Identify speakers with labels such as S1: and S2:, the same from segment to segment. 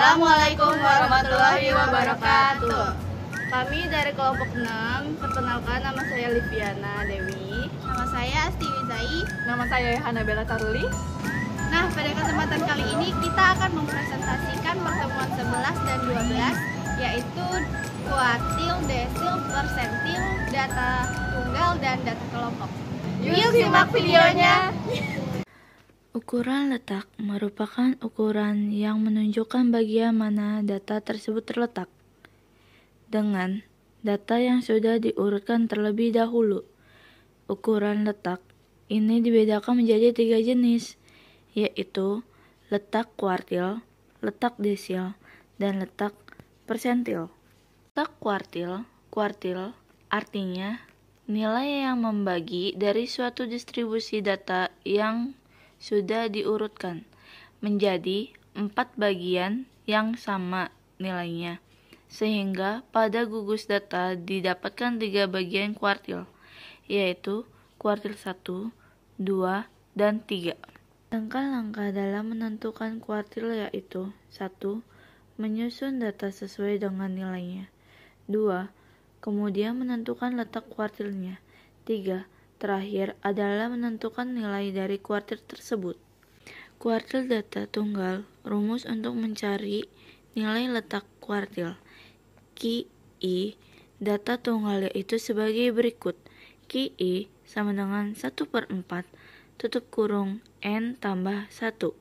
S1: Assalamualaikum warahmatullahi wabarakatuh.
S2: Kami dari kelompok 6, perkenalkan nama saya Liviana Dewi.
S1: Nama saya Asti Wizai.
S3: Nama saya Hanabella Taruli.
S1: Nah, pada kesempatan kali ini kita akan mempresentasikan pertemuan 11 dan 12, yaitu kuartil, desil, persentil, data tunggal, dan data kelompok.
S3: Yuk simak videonya.
S2: Ukuran letak merupakan ukuran yang menunjukkan bagian mana data tersebut terletak dengan data yang sudah diurutkan terlebih dahulu. Ukuran letak ini dibedakan menjadi 3 jenis, yaitu letak kuartil, letak desil, dan letak persentil. Letak kuartil artinya nilai yang membagi dari suatu distribusi data yang sudah diurutkan menjadi 4 bagian yang sama nilainya, sehingga pada gugus data didapatkan 3 bagian kuartil, yaitu kuartil 1, 2, dan 3. Langkah-langkah dalam menentukan kuartil yaitu 1. Menyusun data sesuai dengan nilainya. 2. Kemudian menentukan letak kuartilnya. 3. Terakhir adalah menentukan nilai dari kuartil tersebut. Kuartil data tunggal, rumus untuk mencari nilai letak kuartil. QI data tunggal yaitu sebagai berikut. QI sama dengan 1/4 tutup kurung N tambah 1,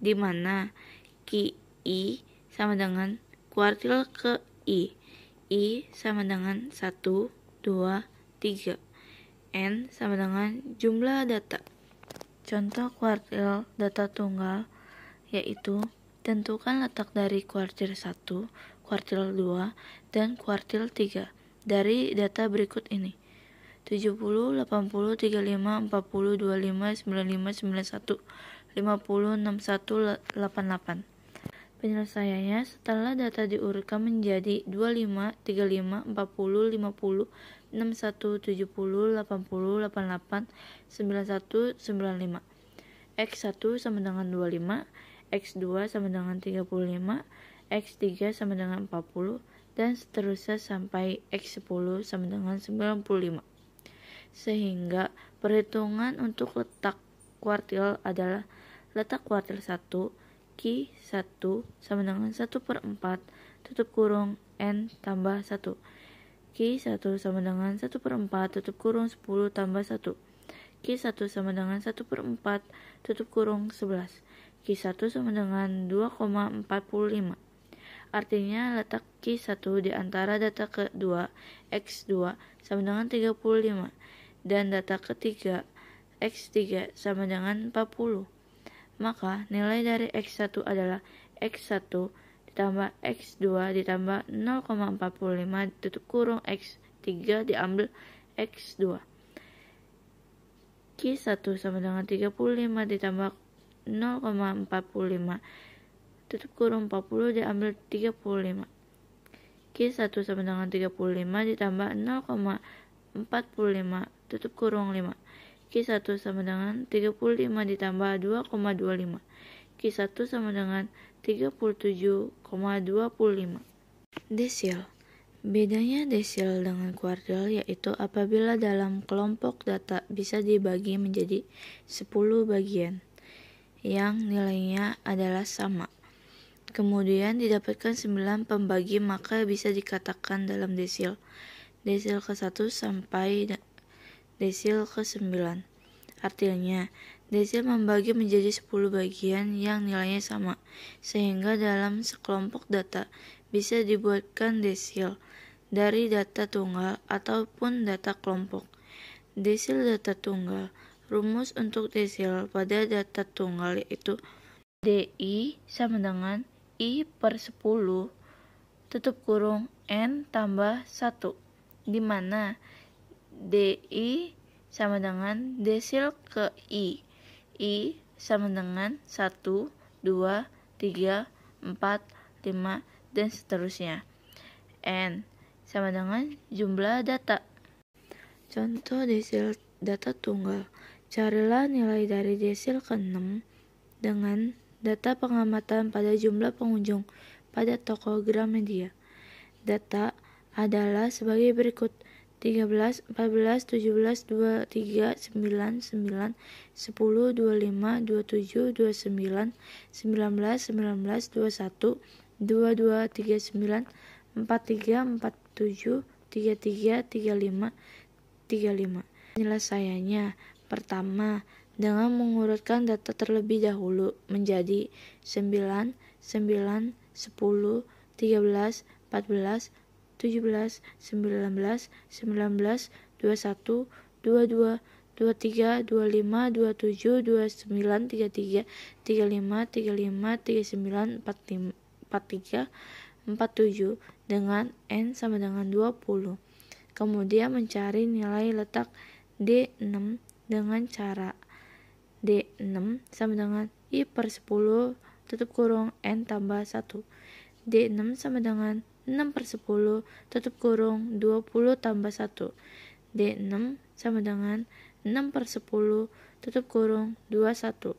S2: di mana QI sama dengan kuartil ke I. I sama dengan 1, 2, 3. N sama dengan jumlah data. Contoh kuartil data tunggal yaitu tentukan letak dari kuartil 1, kuartil 2, dan kuartil 3 dari data berikut ini: 70, 80, 35, 40, 25, 95, 91, 50, 61, 88. Penyelesaiannya setelah data diurutkan menjadi 25, 35, 40, 50, 61, 70, 80, 88, 91, 95. X1 sama dengan 25, X2 sama dengan 35, X3 sama dengan 40, dan seterusnya sampai X10 sama dengan 95. Sehingga perhitungan untuk letak kuartil adalah letak kuartil 1, Q1 sama dengan 1/4 tutup kurung N tambah 1. Q1 sama dengan 1/4 tutup kurung 10 tambah 1. Q1 sama dengan 1/4 tutup kurung 11. Q1 sama dengan 2,45. Artinya letak Q1 di antara data kedua X2 sama dengan 35 dan data ketiga X3 sama dengan 40. Maka nilai dari X1 adalah X1 ditambah X2 ditambah 0,45 tutup kurung X3 diambil X2. Q1 sama dengan 35 ditambah 0,45 tutup kurung 40 diambil 35. Q1 sama dengan 35 ditambah 0,45 tutup kurung 5. Q1 sama dengan 35 ditambah 2,25. Q1 sama dengan 37,25. Desil. Bedanya desil dengan kuartil yaitu apabila dalam kelompok data bisa dibagi menjadi 10 bagian yang nilainya adalah sama. Kemudian didapatkan 9 pembagi, maka bisa dikatakan dalam desil. Desil ke-1 sampai desil ke-9. Artinya, desil membagi menjadi 10 bagian yang nilainya sama, sehingga dalam sekelompok data bisa dibuatkan desil dari data tunggal ataupun data kelompok. Desil data tunggal. Rumus untuk desil pada data tunggal yaitu DI sama dengan I/10 tutup kurung N tambah 1, di mana DI sama dengan desil ke I. I sama dengan 1, 2, 3, 4, 5, dan seterusnya. N sama dengan jumlah data. Contoh desil data tunggal. Carilah nilai dari desil ke-6 dengan data pengamatan pada jumlah pengunjung pada toko Gramedia. Data adalah sebagai berikut: 13, 14, 17, 23, 9, 9, 10, 25, 27, 29, 19, 19, 21, 22, 39, 43, 47, 33, 35, 35. Penyelesaiannya: pertama, dengan mengurutkan data terlebih dahulu menjadi 9, 9, 10, 13, 14, 17, 19, 19, 21, 22, 23, 25, 27, 29, 33, 35, 35, 39, 43, 47 dengan N sama dengan 20. Kemudian mencari nilai letak D6 dengan cara D6 sama dengan I per 10 tutup kurung N tambah 1. D6 sama dengan 6 per 10 tutup kurung 20 tambah 1. D6 sama dengan 6 per 10 tutup kurung 21.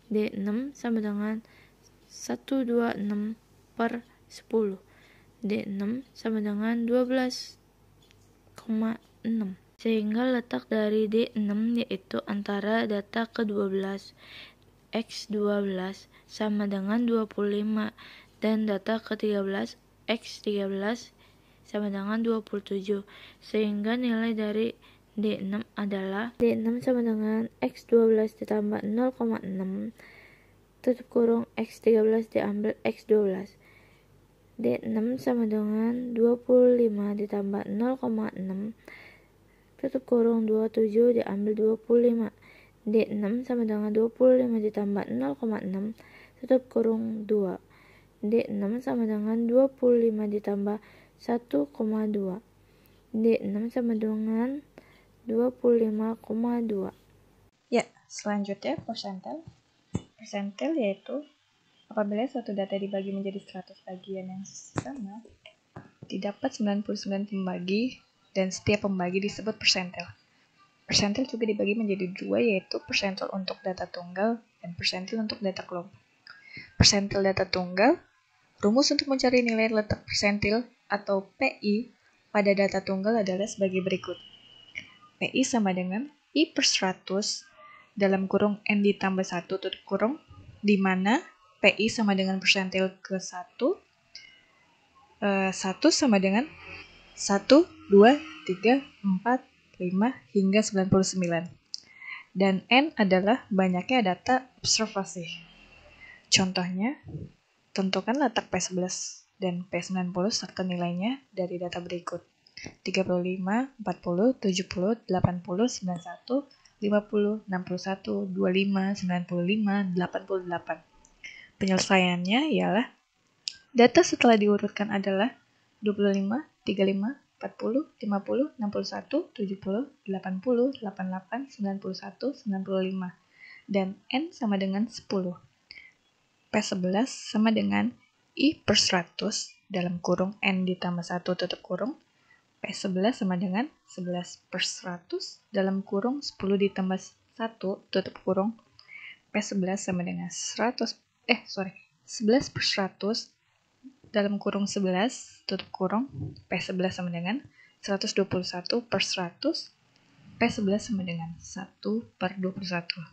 S2: D6 sama dengan 126 per 10. D6 sama dengan 12,6. Sehingga letak dari D6 yaitu antara data ke-12 X12 sama dengan 25 dan data ke-13 X13 sama dengan 27. Sehingga nilai dari D6 adalah D6 sama dengan X12 ditambah 0,6 tutup kurung X13 diambil X12. D6 sama dengan 25 ditambah 0,6 tutup kurung 27 diambil 25. D6 sama dengan 25 ditambah 0,6 tutup kurung 2. D6 sama dengan 25 ditambah 1,2. D6 sama dengan 25,2.
S3: Ya, selanjutnya persentil. Persentil yaitu apabila suatu data dibagi menjadi 100 bagian yang sama, didapat 99 pembagi dan setiap pembagi disebut persentil. Persentil juga dibagi menjadi dua, yaitu persentil untuk data tunggal dan persentil untuk data kelompok. Persentil data tunggal, rumus untuk mencari nilai letak persentil atau PI pada data tunggal adalah sebagai berikut. PI sama dengan I per 100 dalam kurung N ditambah 1 tutup kurung, di mana PI sama dengan persentil ke 1, 1 sama dengan 1, 2, 3, 4, 5, hingga 99. Dan N adalah banyaknya data observasi. Contohnya, tentukan letak P11 dan P90 serta nilainya dari data berikut: 35, 40, 70, 80, 91, 50, 61, 25, 95, 88. Penyelesaiannya ialah data setelah diurutkan adalah 25, 35, 40, 50, 61, 70, 80, 88, 91, 95. Dan N sama dengan 10. P11 sama dengan I per 100 dalam kurung N ditambah 1 tutup kurung. P11 sama dengan 11 per 100 dalam kurung 10 ditambah 1 tutup kurung. P11 sama dengan 11 per 100 dalam kurung 11 tutup kurung. P11 sama dengan 121 per 100. P11 sama dengan 1 per 21.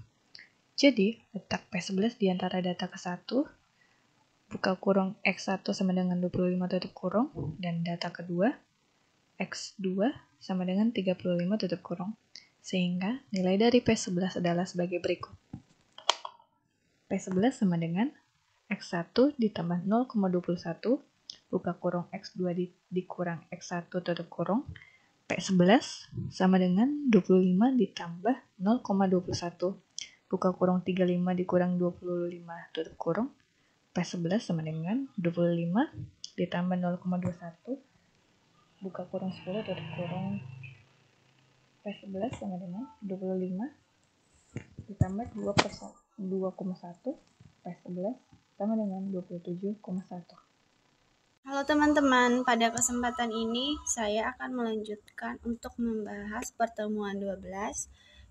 S3: Jadi, letak P11 di antara data ke-1, buka kurung X1 sama dengan 25 tutup kurung, dan data kedua, X2 sama dengan 35 tutup kurung. Sehingga nilai dari P11 adalah sebagai berikut. P11 sama dengan X1 ditambah 0,21, buka kurung X2 dikurang X1 tutup kurung, P11 sama dengan 25 ditambah 0,21, buka kurung 35 dikurang 25 tutup kurung, P11 sama dengan 25 ditambah 0,21, buka kurung 10 tutup kurung, P11 sama dengan 25 ditambah 2,1, P11 sama dengan 27,1.
S1: Halo teman-teman, pada kesempatan ini saya akan melanjutkan untuk membahas pertemuan 12,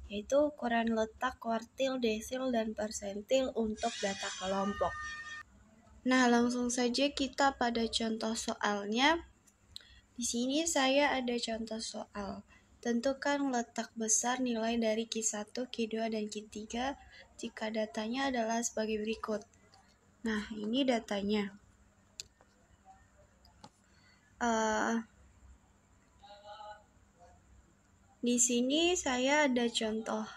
S1: yaitu ukuran letak kuartil, desil, dan persentil untuk data kelompok. Nah, langsung saja kita pada contoh soalnya. Di sini saya ada contoh soal. Tentukan letak besar nilai dari Q1, Q2, dan Q3 jika datanya adalah sebagai berikut. Nah, ini datanya. Di sini saya ada contoh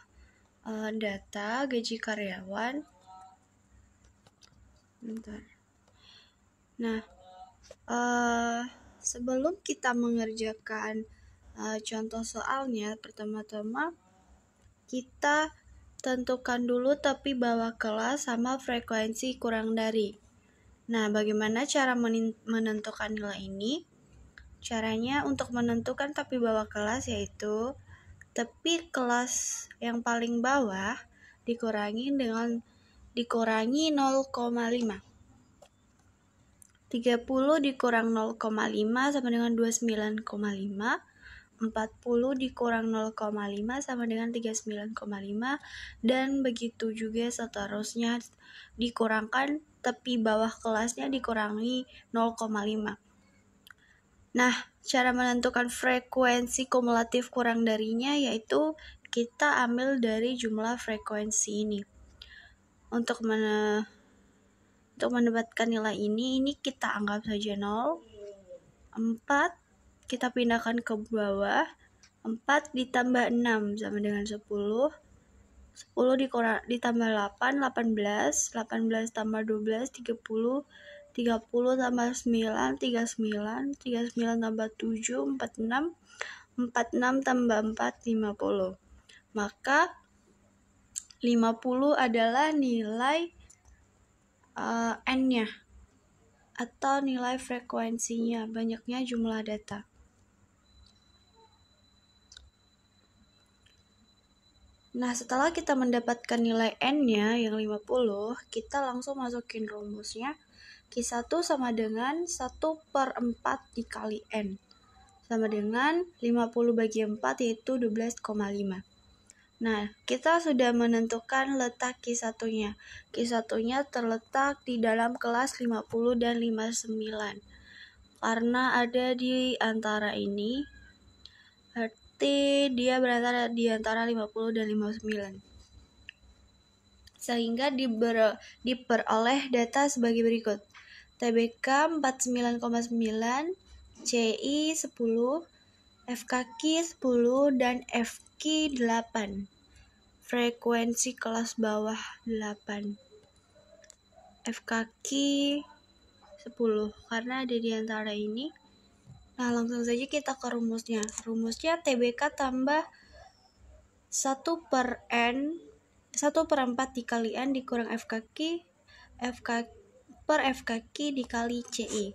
S1: data gaji karyawan. Bentar. Nah, sebelum kita mengerjakan contoh soalnya, pertama-tama kita tentukan dulu tepi bawah kelas sama frekuensi kurang dari. Nah, bagaimana cara menentukan nilai ini? Caranya untuk menentukan tepi bawah kelas yaitu tepi kelas yang paling bawah dikurangi 0,5. 30 dikurang 0,5 sama dengan 29,5. 40 dikurang 0,5 sama dengan 39,5, dan begitu juga seterusnya, dikurangkan tepi bawah kelasnya dikurangi 0,5. Nah, cara menentukan frekuensi kumulatif kurang darinya yaitu kita ambil dari jumlah frekuensi ini. Untuk mendapatkan nilai ini kita anggap saja 0. 4 kita pindahkan ke bawah. 4 ditambah 6 sama dengan 10. 10 ditambah 8, 18. 18 tambah 12, 30. 30 tambah 9, 39. 39 tambah 7, 46. 46 tambah 4, 50. Maka 50 adalah nilai N-nya atau nilai frekuensinya, banyaknya jumlah data. Nah, setelah kita mendapatkan nilai N-nya yang 50, kita langsung masukin rumusnya. Q1 sama dengan 1/4 dikali N. Sama dengan 50 bagi 4 yaitu 12,5. Nah, kita sudah menentukan letak Q1-nya. Q1-nya terletak di dalam kelas 50 dan 59. Karena ada di antara ini, berarti dia berada di antara 50 dan 59. Sehingga diperoleh data sebagai berikut. TBK 49,9, CI 10, FKQ 10, dan FQ 8. Frekuensi kelas bawah 8. FKQ 10 karena ada di antara ini. Nah, langsung saja kita ke rumusnya. Rumusnya TBK tambah 1/4 dikali N dikurang FKQ per FKQ dikali CI.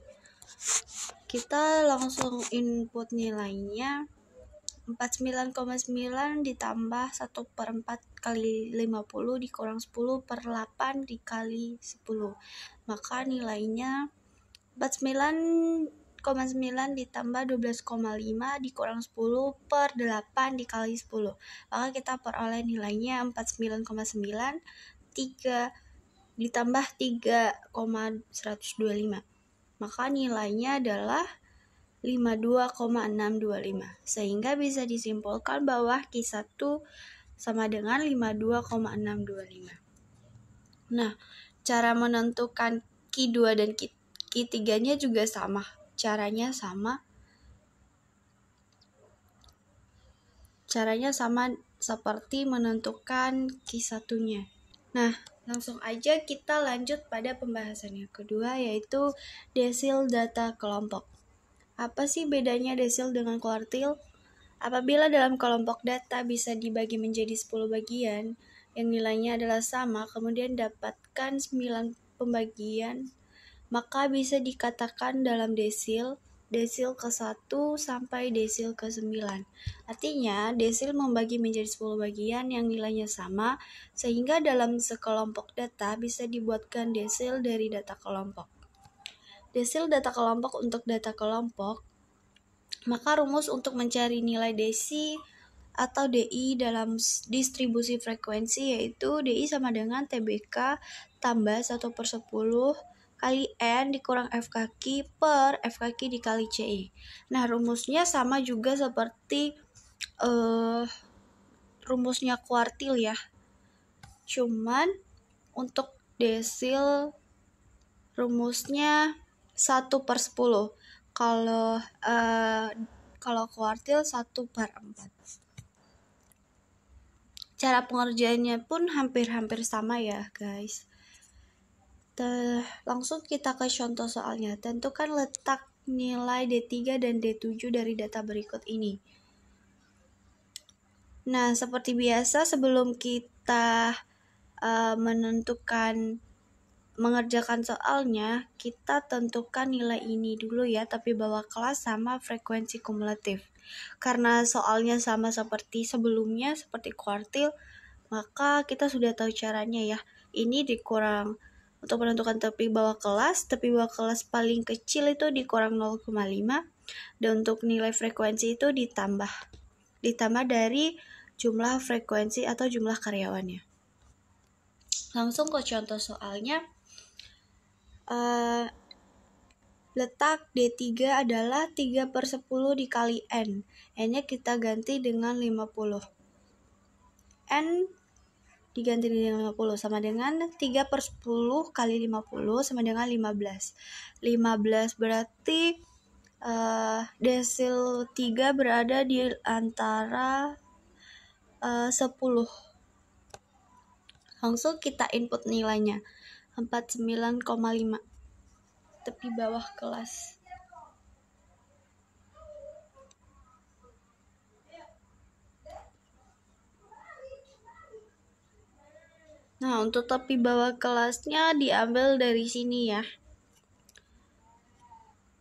S1: Kita langsung input nilainya. 49,9 ditambah 1/4 kali 50 dikurang 10/8 dikali 10. Maka nilainya 49,9 ditambah 12,5 dikurang 10/8 dikali 10. Maka kita peroleh nilainya 49,9 ditambah 3,125. Maka nilainya adalah 52,625. Sehingga bisa disimpulkan bahwa Q1 sama dengan 52,625. Nah, cara menentukan Q2 dan Q3-nya juga sama. Caranya sama seperti menentukan Q1-nya. Nah, langsung aja kita lanjut pada pembahasan yang kedua, yaitu desil data kelompok. Apa sih bedanya desil dengan kuartil? Apabila dalam kelompok data bisa dibagi menjadi 10 bagian yang nilainya adalah sama, kemudian dapatkan 9 pembagian, maka bisa dikatakan dalam desil ke-1 sampai desil ke-9. Artinya, desil membagi menjadi 10 bagian yang nilainya sama, sehingga dalam sekelompok data bisa dibuatkan desil dari data kelompok. Desil data kelompok untuk data kelompok, maka rumus untuk mencari nilai desi atau DI dalam distribusi frekuensi yaitu DI sama dengan TBK tambah 1/10
S4: kali N dikurang F kaki per F kaki dikali CI. Nah, rumusnya sama juga seperti rumusnya kuartil ya. Cuman untuk desil rumusnya 1/10. Kalau kuartil 1/4. Cara pengerjaannya pun hampir-hampir sama ya, guys. Langsung kita ke contoh soalnya. Tentukan letak nilai D3 dan D7 dari data berikut ini. Nah, seperti biasa sebelum kita mengerjakan soalnya, kita tentukan nilai ini dulu ya, tapi bawa kelas sama frekuensi kumulatif. Karena soalnya sama seperti sebelumnya, seperti kuartil, maka kita sudah tahu caranya ya. Ini dikurang untuk menentukan tepi bawah kelas paling kecil itu dikurang 0,5, dan untuk nilai frekuensi itu ditambah dari jumlah frekuensi atau jumlah karyawannya. Langsung ke contoh soalnya. Letak D3 adalah 3/10 dikali N. N-nya kita ganti dengan 50. N diganti dengan 50 sama dengan 3/10 kali 50 sama dengan 15. 15 berarti desil 3 berada di antara 10. Langsung kita input nilainya 49,5 tepi bawah kelas. Nah, untuk tepi bawah kelasnya diambil dari sini ya.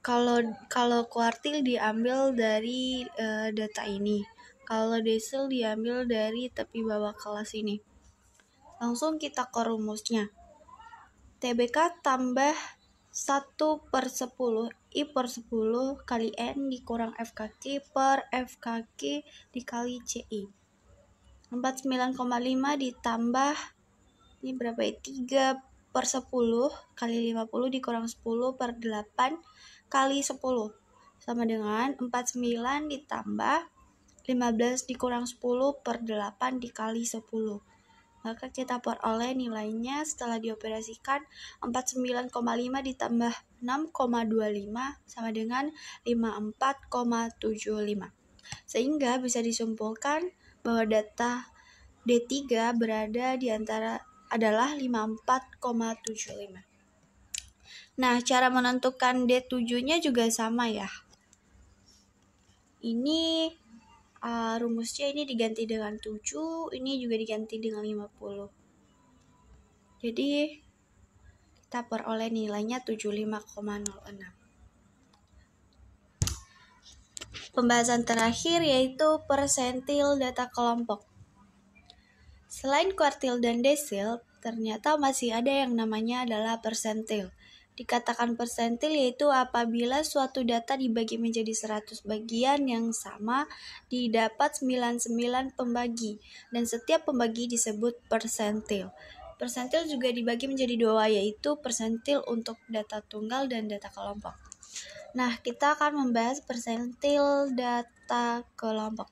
S4: Kalau kuartil diambil dari data ini. Kalau desil diambil dari tepi bawah kelas ini. Langsung kita ke rumusnya. TBK tambah 1/10 I/10 kali N dikurang F kaki per F kaki dikali CI. 49,5 ditambah ini berapa ya? 3/10 kali 50 dikurang 10/8 kali 10 sama dengan 49 ditambah 15 dikurang 10/8 dikali 10. Maka kita peroleh nilainya setelah dioperasikan 49,5 ditambah 6,25 sama dengan 54,75. Sehingga bisa disimpulkan bahwa data D3 berada di antara adalah 54,75. Nah, cara menentukan D7-nya juga sama ya. Ini rumusnya ini diganti dengan 7, ini juga diganti dengan 50. Jadi kita peroleh nilainya 75,06. Pembahasan terakhir yaitu persentil data kelompok. Selain kuartil dan desil, ternyata masih ada yang namanya adalah persentil. Dikatakan persentil yaitu apabila suatu data dibagi menjadi 100 bagian yang sama didapat 99 pembagi, dan setiap pembagi disebut persentil. Persentil juga dibagi menjadi dua, yaitu persentil untuk data tunggal dan data kelompok. Nah, kita akan membahas persentil data kelompok.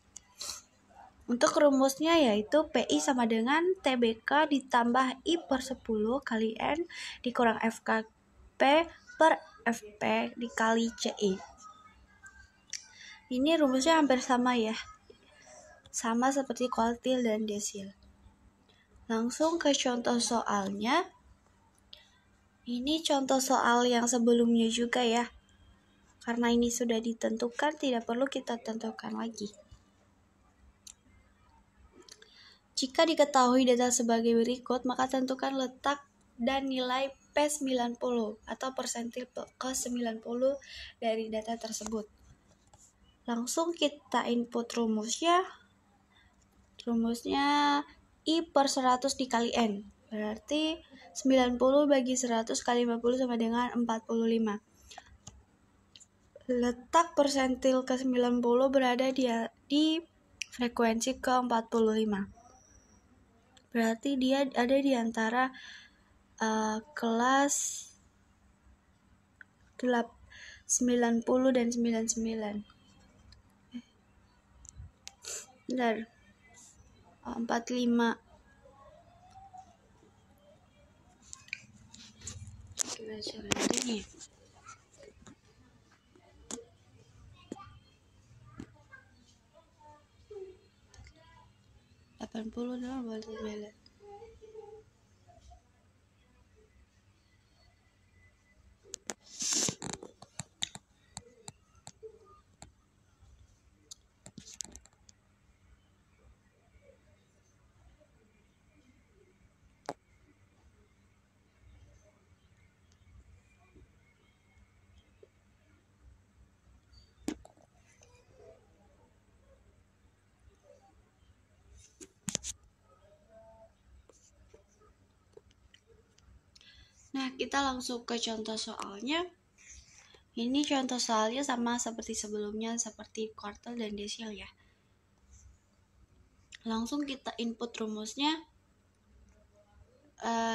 S4: Untuk rumusnya yaitu PI sama dengan TBK ditambah I/10 kali N dikurang FKP per FP dikali CI. Ini rumusnya hampir sama ya. Sama seperti kuartil dan desil. Langsung ke contoh soalnya. Ini contoh soal yang sebelumnya juga ya. Karena ini sudah ditentukan, tidak perlu kita tentukan lagi. Jika diketahui data sebagai berikut, maka tentukan letak dan nilai P90 atau persentil ke-90 dari data tersebut. Langsung kita input rumusnya. Rumusnya I/100 dikali N. Berarti 90 bagi 100 kali 50 sama dengan 45. Letak persentil ke-90 berada di frekuensi ke-45. Berarti dia ada di antara kelas 90 dan 99. Bentar. 45. Gimana cara ini? 80 dan 49. Nah, kita langsung ke contoh soalnya. Ini contoh soalnya sama seperti sebelumnya, seperti kuartil dan desil ya. Langsung kita input rumusnya.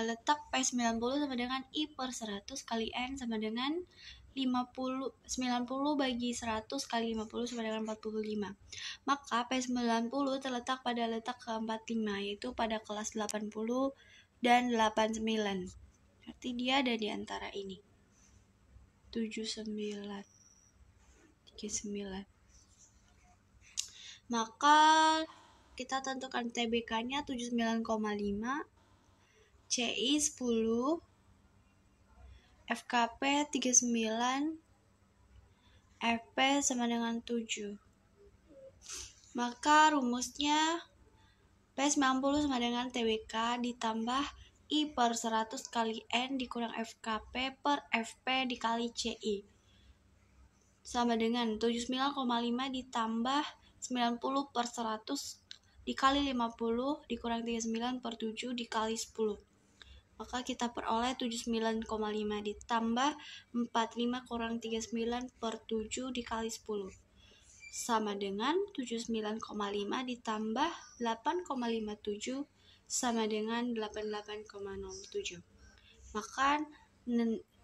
S4: Letak P90 sama dengan I per 100 kali N sama dengan 90 bagi 100 kali 50 sama dengan 45. Maka P90 terletak pada letak ke-45, yaitu pada kelas 80 dan 89. Berarti dia ada di antara ini. 79, 39. Maka kita tentukan TBK-nya 79,5, CI 10, FKP 39, FP sama dengan 7. Maka rumusnya P90 sama dengan TBK ditambah I per 100 kali N dikurang FKP per FP dikali CI. Sama dengan 79,5 ditambah 90 per 100 dikali 50 dikurang 39 per 7 dikali 10. Maka kita peroleh 79,5 ditambah 45 kurang 39 per 7 dikali 10. Sama dengan 79,5 ditambah 8,57 sama dengan 88,07. Maka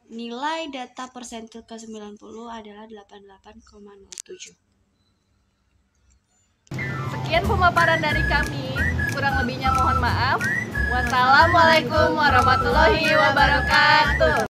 S4: nilai data persentil ke-90 adalah 88,07.
S5: Sekian pemaparan dari kami. Kurang lebihnya mohon maaf. Wassalamualaikum warahmatullahi wabarakatuh.